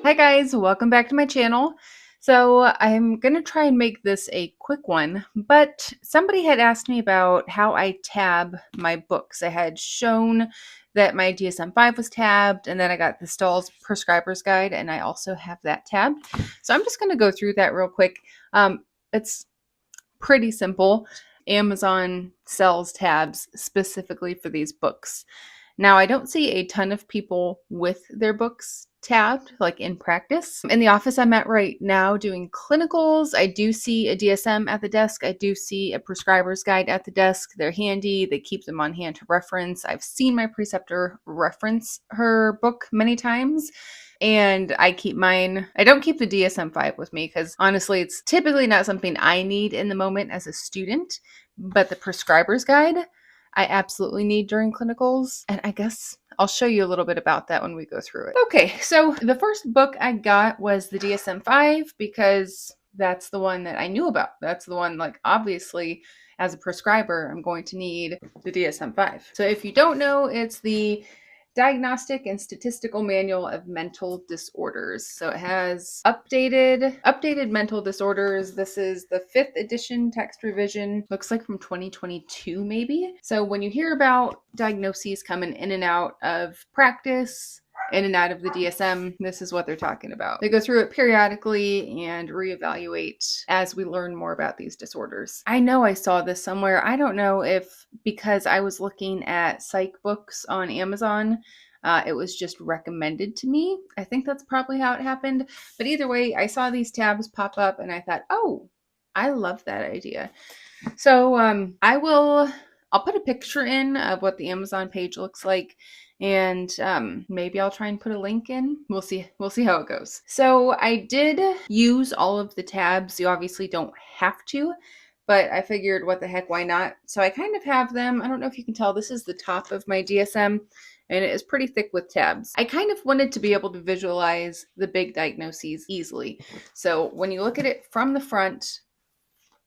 Hi guys, welcome back to my channel. So I'm going to try and make this a quick one, but somebody had asked me about how I tab my books. I had shown that my DSM-5 was tabbed, and then I got the Stahl's Prescriber's Guide, and I also have that tabbed. So I'm just going to go through that real quick. It's pretty simple. Amazon sells tabs specifically for these books. Now, I don't see a ton of people with their books tabbed, like in practice. In the office I'm at right now doing clinicals, I do see a DSM at the desk. I do see a prescriber's guide at the desk. They're handy. They keep them on hand to reference. I've seen my preceptor reference her book many times. And I keep mine. I don't keep the DSM-5 with me because honestly, it's typically not something I need in the moment as a student. But the prescriber's guide, I absolutely need during clinicals. And I guess I'll show you a little bit about that when we go through it. Okay, so the first book I got was the DSM-5 because that's the one that I knew about. That's the one, like, obviously, as a prescriber, I'm going to need the DSM-5. So if you don't know, it's the Diagnostic and Statistical Manual of Mental Disorders. So it has updated mental disorders. This is the 5th edition text revision. Looks like from 2022 maybe. So when you hear about diagnoses coming in and out of practice, in and out of the DSM, this is what they're talking about. They go through it periodically and reevaluate as we learn more about these disorders. I know I saw this somewhere. I don't know if because I was looking at psych books on Amazon, it was just recommended to me. I think that's probably how it happened. But either way, I saw these tabs pop up and I thought, oh, I love that idea. So I'll put a picture in of what the Amazon page looks like, and maybe I'll try and put a link in. We'll see how it goes. So I did use all of the tabs. You obviously don't have to, but I figured what the heck, why not? So I kind of have them. I don't know if you can tell, this is the top of my DSM, and it is pretty thick with tabs. I kind of wanted to be able to visualize the big diagnoses easily. So when you look at it from the front,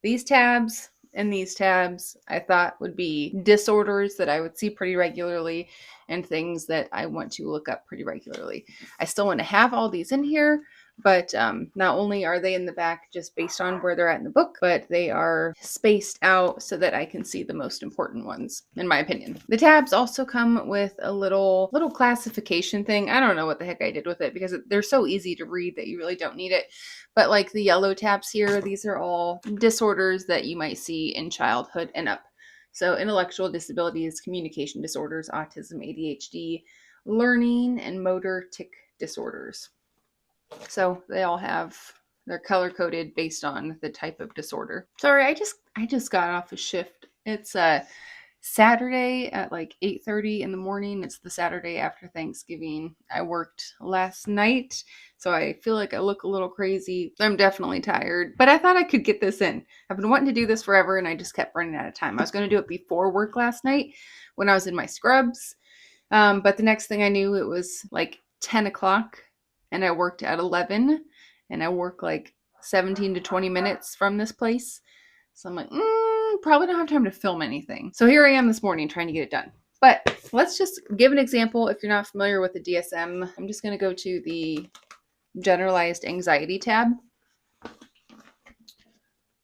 these tabs and these tabs I thought would be disorders that I would see pretty regularly and things that I want to look up pretty regularly. I still want to have all these in here, but not only are they in the back just based on where they're at in the book, but they are spaced out so that I can see the most important ones, in my opinion. The tabs also come with a little classification thing. I don't know what the heck I did with it because they're so easy to read that you really don't need it. But like the yellow tabs here, these are all disorders that you might see in childhood and up. So intellectual disabilities, communication disorders, autism, ADHD, learning, and motor tic disorders. So they're color coded based on the type of disorder. Sorry, I just got off a shift. It's Saturday at like 8:30 in the morning. It's the Saturday after Thanksgiving. I worked last night, so I feel like I look a little crazy. I'm definitely tired, but I thought I could get this in. I've been wanting to do this forever, and I just kept running out of time. I was going to do it before work last night when I was in my scrubs, but the next thing I knew, it was like 10 o'clock, and I worked at 11, and I work like 17 to 20 minutes from this place. So I'm like, probably don't have time to film anything. So here I am this morning trying to get it done. But let's just give an example. If you're not familiar with the DSM, I'm just going to go to the generalized anxiety tab.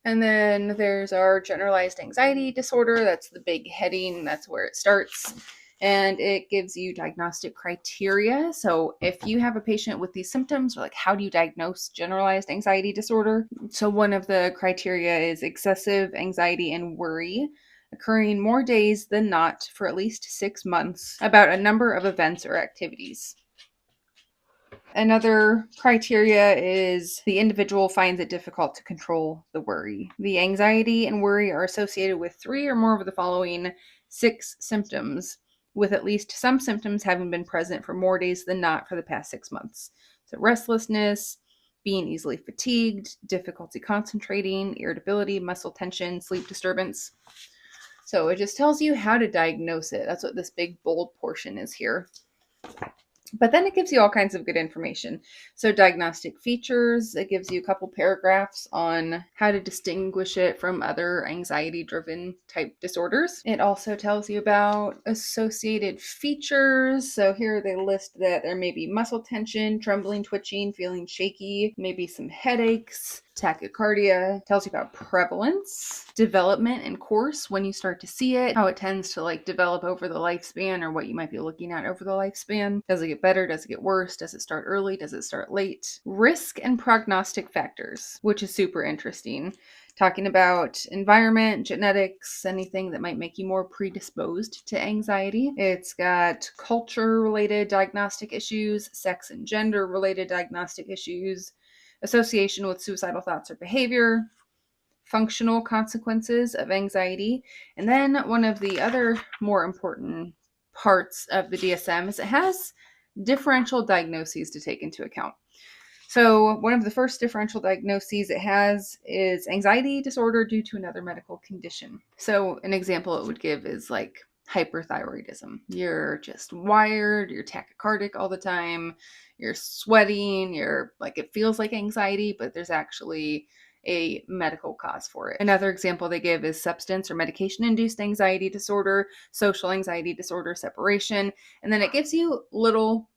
And then there's our generalized anxiety disorder. That's the big heading. That's where it starts. And it gives you diagnostic criteria. So if you have a patient with these symptoms, like how do you diagnose generalized anxiety disorder? So one of the criteria is excessive anxiety and worry occurring more days than not for at least 6 months about a number of events or activities. Another criteria is the individual finds it difficult to control the worry. The anxiety and worry are associated with 3 or more of the following 6 symptoms, with at least some symptoms having been present for more days than not for the past 6 months. So restlessness, being easily fatigued, difficulty concentrating, irritability, muscle tension, sleep disturbance. So it just tells you how to diagnose it. That's what this big bold portion is here. But then it gives you all kinds of good information. So diagnostic features, it gives you a couple paragraphs on how to distinguish it from other anxiety-driven type disorders. It also tells you about associated features. So here they list that there may be muscle tension, trembling, twitching, feeling shaky, maybe some headaches, tachycardia. Tells you about prevalence, development and course, when you start to see it, how it tends to like develop over the lifespan, or what you might be looking at over the lifespan. Does it get better? Does it get worse? Does it start early? Does it start late? Risk and prognostic factors, which is super interesting. Talking about environment, genetics, anything that might make you more predisposed to anxiety. It's got culture-related diagnostic issues, sex and gender-related diagnostic issues, association with suicidal thoughts or behavior, functional consequences of anxiety. And then one of the other more important parts of the DSM is it has differential diagnoses to take into account. So one of the first differential diagnoses it has is anxiety disorder due to another medical condition. So an example it would give is like hyperthyroidism. You're just wired, you're tachycardic all the time, you're sweating, you're like, it feels like anxiety, but there's actually a medical cause for it. Another example they give is substance or medication-induced anxiety disorder, social anxiety disorder, separation, and then it gives you little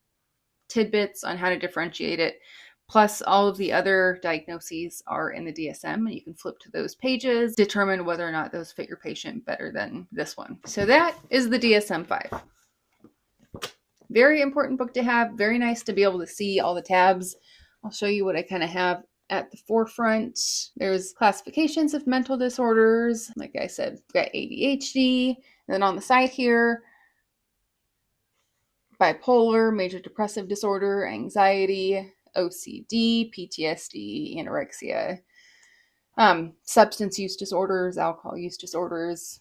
tidbits on how to differentiate it. Plus, all of the other diagnoses are in the DSM, and you can flip to those pages, determine whether or not those fit your patient better than this one. So that is the DSM-5. Very important book to have. Very nice to be able to see all the tabs. I'll show you what I kind of have at the forefront. There's classifications of mental disorders. Like I said, we've got ADHD. And then on the side here, bipolar, major depressive disorder, anxiety, OCD, PTSD, anorexia, substance use disorders, alcohol use disorders.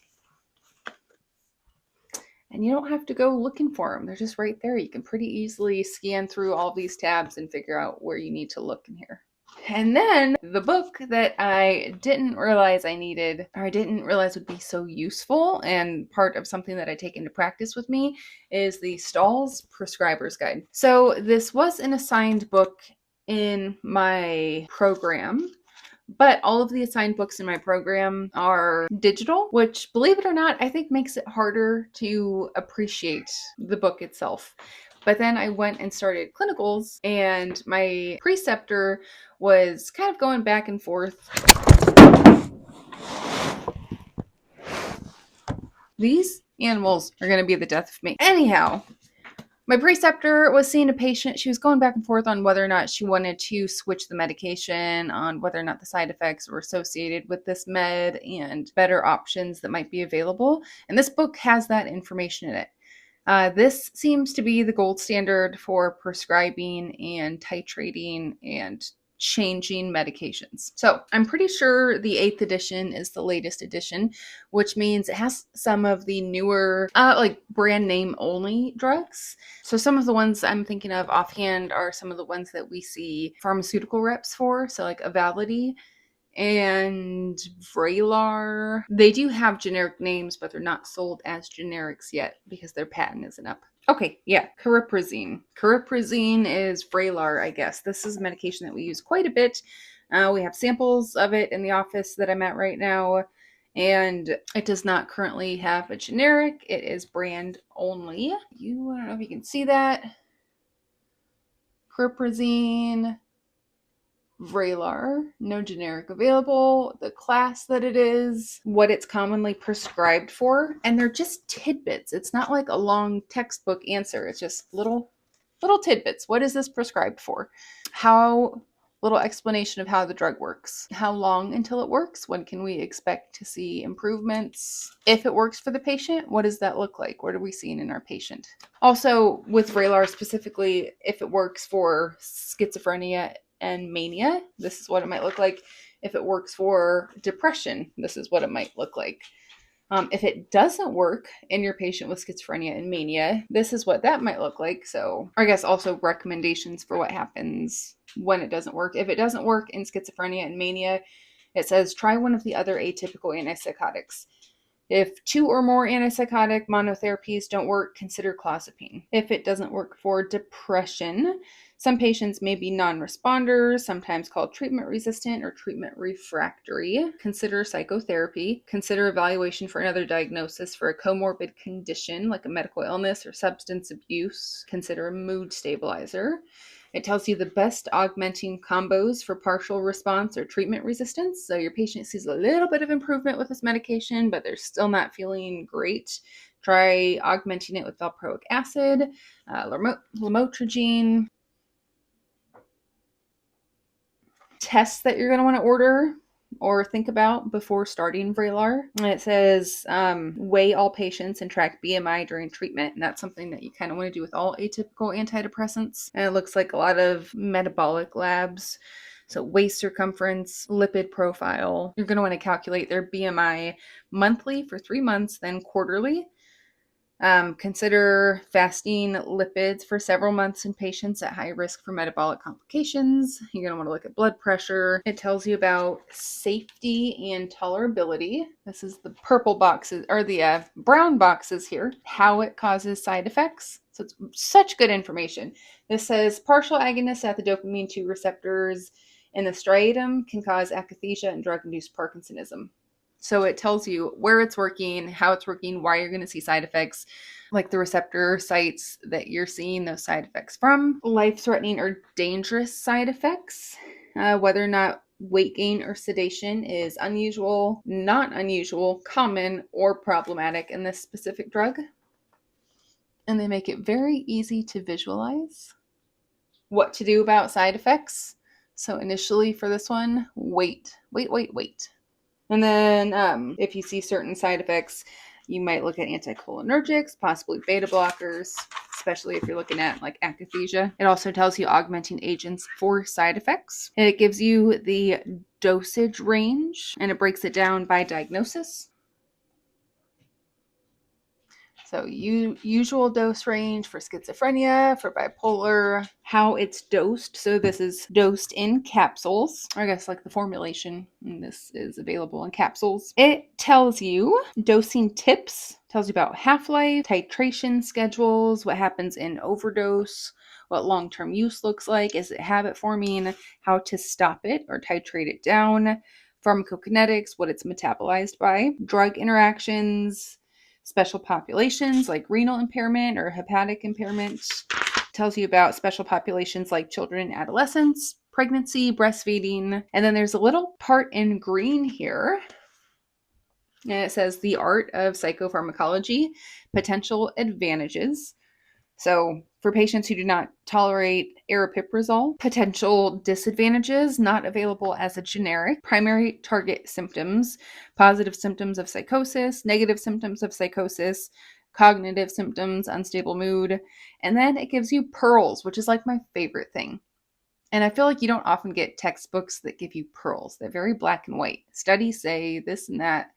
And you don't have to go looking for them. They're just right there. You can pretty easily scan through all these tabs and figure out where you need to look in here. And then the book that I didn't realize I needed, or I didn't realize would be so useful and part of something that I take into practice with me, is the Stahl's Prescriber's Guide. So this was an assigned book in my program, but all of the assigned books in my program are digital, which, believe it or not, I think makes it harder to appreciate the book itself. But then I went and started clinicals, and my preceptor was kind of going back and forth. These animals are going to be the death of me. Anyhow, my preceptor was seeing a patient. She was going back and forth on whether or not she wanted to switch the medication, on whether or not the side effects were associated with this med, and better options that might be available. And this book has that information in it. This seems to be the gold standard for prescribing and titrating and changing medications. So I'm pretty sure the 8th edition is the latest edition, which means it has some of the newer, like brand name only drugs. So some of the ones I'm thinking of offhand are some of the ones that we see pharmaceutical reps for. So like Avality and Vraylar. They do have generic names, but they're not sold as generics yet because their patent isn't up. Okay, yeah, cariprazine. Cariprazine is Vraylar, I guess. This is a medication that we use quite a bit. We have samples of it in the office that I'm at right now, and it does not currently have a generic. It is brand only. I don't know if you can see that. Cariprazine, Vraylar, no generic available, the class that it is, what it's commonly prescribed for, and they're just tidbits. It's not like a long textbook answer. It's just little tidbits. What is this prescribed for? Little explanation of how the drug works. How long until it works? When can we expect to see improvements? If it works for the patient, what does that look like? What are we seeing in our patient? Also, with Vraylar specifically, if it works for schizophrenia and mania, this is what it might look like. If it works for depression, this is what it might look like. If it doesn't work in your patient with schizophrenia and mania, this is what that might look like. So, I guess also recommendations for what happens when it doesn't work. If it doesn't work in schizophrenia and mania, it says try one of the other atypical antipsychotics. If 2 or more antipsychotic monotherapies don't work, consider clozapine. If it doesn't work for depression, some patients may be non-responders, sometimes called treatment resistant or treatment refractory. Consider psychotherapy. Consider evaluation for another diagnosis for a comorbid condition like a medical illness or substance abuse. Consider a mood stabilizer. It tells you the best augmenting combos for partial response or treatment resistance. So your patient sees a little bit of improvement with this medication, but they're still not feeling great. Try augmenting it with valproic acid, lamotrigine. Tests that you're going to want to order or think about before starting Vraylar. It says weigh all patients and track BMI during treatment. And that's something that you kind of want to do with all atypical antidepressants. And it looks like a lot of metabolic labs. So waist circumference, lipid profile. You're going to want to calculate their BMI monthly for 3 months, then quarterly. Consider fasting lipids for several months in patients at high risk for metabolic complications. You're going to want to look at blood pressure. It tells you about safety and tolerability. This is the purple boxes, or the brown boxes here, how it causes side effects. So it's such good information. This says partial agonists at the dopamine 2 receptors in the striatum can cause akathisia and drug-induced Parkinsonism. So it tells you where it's working, how it's working, why you're going to see side effects, like the receptor sites that you're seeing those side effects from, life-threatening or dangerous side effects, whether or not weight gain or sedation is unusual, not unusual, common, or problematic in this specific drug. And they make it very easy to visualize what to do about side effects. So initially for this one, wait. And then if you see certain side effects, you might look at anticholinergics, possibly beta blockers, especially if you're looking at like akathisia. It also tells you augmenting agents for side effects. It gives you the dosage range and it breaks it down by diagnosis. So usual dose range for schizophrenia, for bipolar, how it's dosed. So this is dosed in capsules. I guess like the formulation, and this is available in capsules. It tells you dosing tips, tells you about half-life, titration schedules, what happens in overdose, what long-term use looks like, is it habit forming, how to stop it or titrate it down, pharmacokinetics, what it's metabolized by, drug interactions, special populations like renal impairment or hepatic impairment. Tells you about special populations like children and adolescents, pregnancy, breastfeeding. And then there's a little part in green here. And it says the art of psychopharmacology, potential advantages. So for patients who do not tolerate aripiprazole, potential disadvantages, not available as a generic, primary target symptoms, positive symptoms of psychosis, negative symptoms of psychosis, cognitive symptoms, unstable mood, and then it gives you pearls, which is like my favorite thing. And I feel like you don't often get textbooks that give you pearls. They're very black and white. Studies say this and that.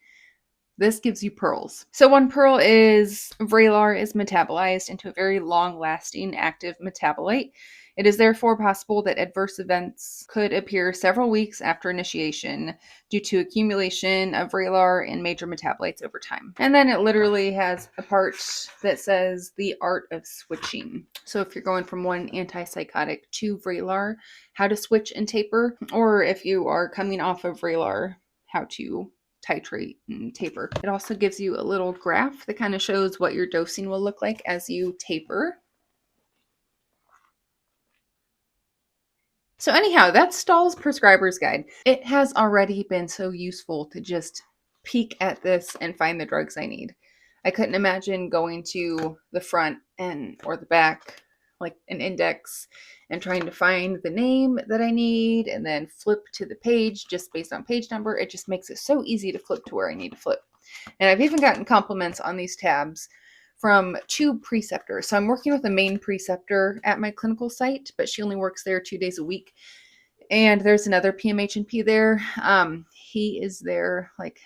This gives you pearls. So one pearl is Vraylar is metabolized into a very long-lasting active metabolite. It is therefore possible that adverse events could appear several weeks after initiation due to accumulation of Vraylar in major metabolites over time. And then it literally has a part that says the art of switching. So if you're going from one antipsychotic to Vraylar, how to switch and taper, or if you are coming off of Vraylar, how to titrate and taper. It also gives you a little graph that kind of shows what your dosing will look like as you taper. So anyhow, that's Stahl's Prescriber's Guide. It has already been so useful to just peek at this and find the drugs I need. I couldn't imagine going to the front or the back, like an index, and trying to find the name that I need and then flip to the page just based on page number. It just makes it so easy to flip to where I need to flip. And I've even gotten compliments on these tabs from 2 preceptors. So I'm working with a main preceptor at my clinical site, but she only works there 2 days a week. And there's another PMHNP there. He is there like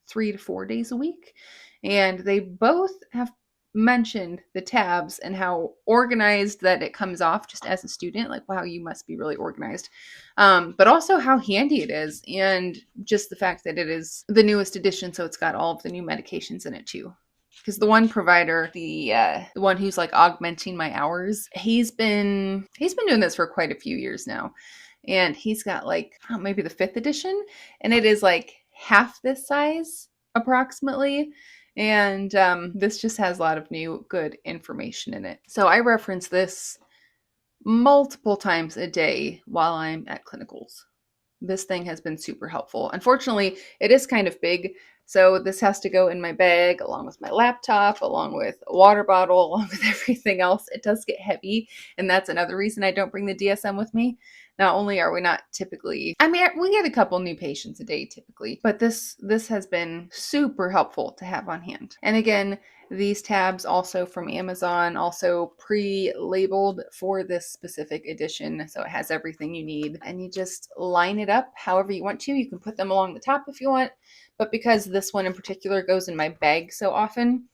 3 to 4 days a week. And they both have mentioned the tabs and how organized that it comes off just as a student. Like, wow, you must be really organized. But also how handy it is, and just the fact that it is the newest edition, so it's got all of the new medications in it too. Because the one provider, the one who's like augmenting my hours, he's been doing this for quite a few years now, and he's got like maybe the 5th edition, and it is like half this size approximately. And this just has a lot of new good information in it. So I reference this multiple times a day while I'm at clinicals. This thing has been super helpful. Unfortunately, it is kind of big, so this has to go in my bag along with my laptop, along with a water bottle, along with everything else. It does get heavy, and that's another reason I don't bring the DSM with me. Not only are we not typically, I mean, we get a couple new patients a day typically, but this has been super helpful to have on hand. And again, these tabs also from Amazon, also pre-labeled for this specific edition. So it has everything you need, and you just line it up however you want to. You can put them along the top if you want, but because this one in particular goes in my bag so often,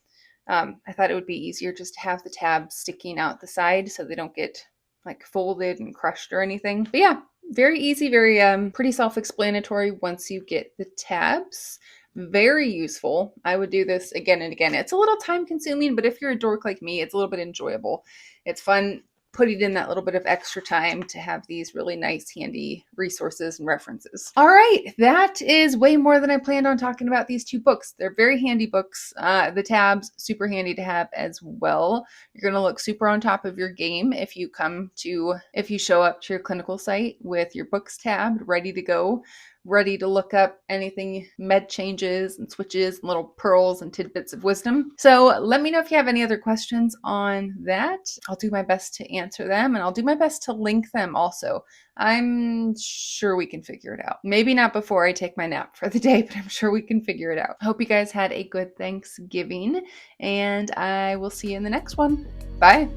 I thought it would be easier just to have the tabs sticking out the side so they don't get like folded and crushed or anything. But yeah, very easy, very pretty self-explanatory once you get the tabs. Very useful. I would do this again and again. It's a little time consuming, but if you're a dork like me, it's a little bit enjoyable. It's fun putting in that little bit of extra time to have these really nice, handy resources and references. All right, that is way more than I planned on talking about these 2 books. They're very handy books. The tabs, super handy to have as well. You're gonna look super on top of your game if you show up to your clinical site with your books tabbed, ready to go, ready to look up anything med changes and switches and little pearls and tidbits of wisdom. So let me know if you have any other questions on that. I'll do my best to answer them, and I'll do my best to link them also. I'm sure we can figure it out. Maybe not before I take my nap for the day, but I'm sure we can figure it out. Hope you guys had a good Thanksgiving, and I will see you in the next one. Bye.